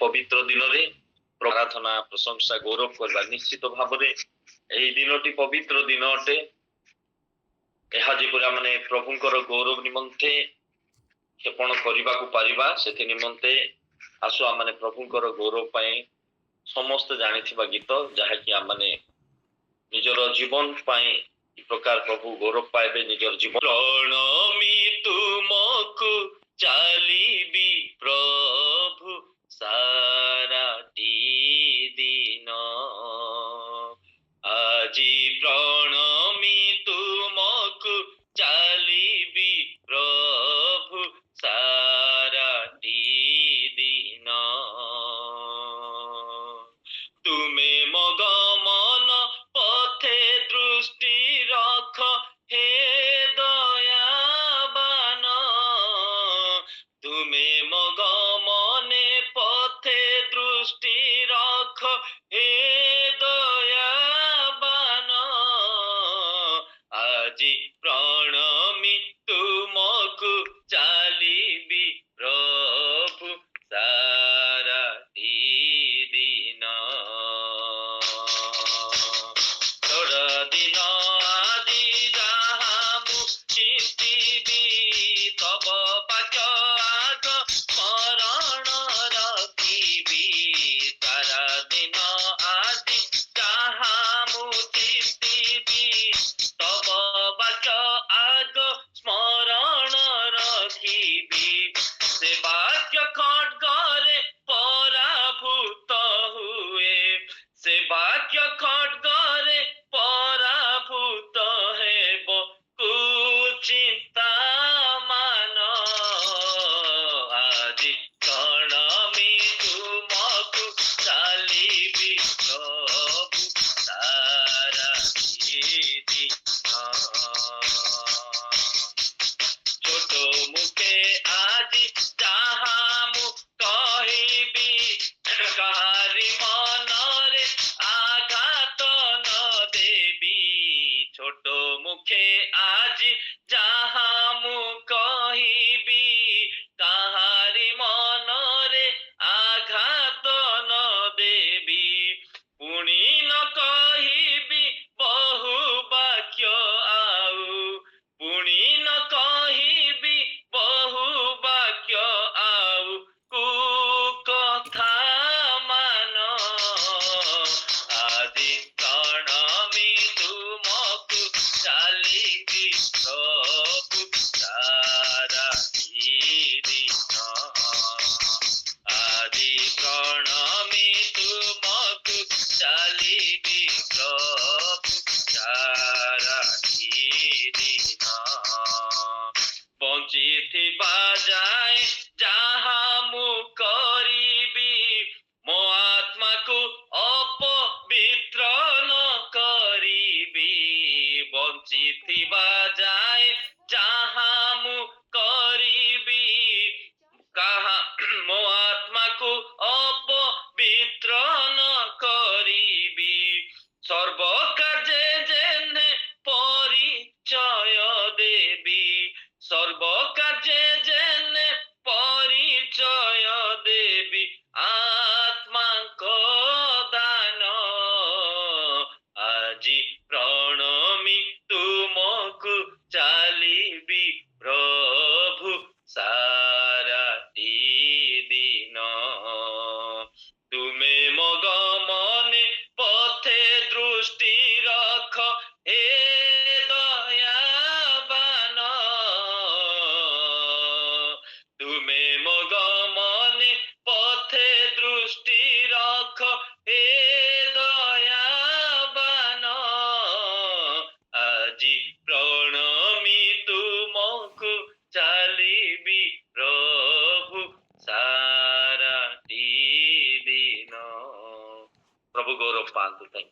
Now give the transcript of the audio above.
पवित्र दिन रे प्रार्थना प्रशंसा गौरव करबा निश्चित भाव रे एही दिनटी पवित्र दिन अटे। एहा जेपुरा माने प्रभुंकर गौरव निमंते क्षेपण करबा को पारिबा सेथि निमंते आसु आमने प्रभुंकर गौरव पाए समस्त जानिथिबा गीत जहा कि आमने निजर जीवन पाए इ प्रकार प्रभु गौरव पाइबे निजर जीवन प्रणमी तुमको चालिबी प्रभु साराटी दिन आजी प्रणमी तुमको चालिबी प्रभु साराटी दिन तुमे मगमन पथे दृष्टि रख हे दयाबान तुमे मगमने पथे दृष्टि रख हे दयाबान आजी प्रणमी तुमको चालिबी प्रभु साराटी दिन तोर दिन आदि जहाँ मु चिंतिबी तब वाक्य आग स्मरण रखिबी तारा दिन आदि जहाँ मु चिंतिबी तब वाक्य आग स्मरण रखिबी से वाक्य खड्गरे पराभूत हुए से वाक्य खड्गरे पराभूत हेब कुचिंता मान आदि प्रणमी तुमको चालिबी प्रभु साराटी दिन छोट मुखे आदि जहाँ मु कहिबी कहारी मनरे आघात न देबी छोट मुखे आदि जहाँ मु कहिबी कहारी मनरे आघात न देबी पुणी न कहिबी बहु वाक्य आउ पुणी न कहिबी बहु वाक्य आउ कु कथा मान आदि प्रणमी तुमको चालिबी प्रभु साराटी दिन आदि प्रणमी तुमको चालिबी प्रभु साराटी दिन बंचिथिबा जाए जहाँ मु करिबी मो आत्मा को अपवित्र न करिबी बंचिथिबा जाए जहाँ मु करिबी कहा मो आत्मा को अपवित्र न करिबी सर्व कार्य जेने परिचय देबी सर्व कार्य जेने परिचय देबी आत्मा को दान आजी प्रणमी तुमको चालिबी प्रभु साराटी दिन तुमे मगमने पथे दृष्टि रख हे दयाबान तुमे मगमने पथे दृष्टि रख हे दयाबान आजी प्रणमी तुमको चालिबी प्रभु साराटी दिन प्रभु गौरव पांतु। थैंक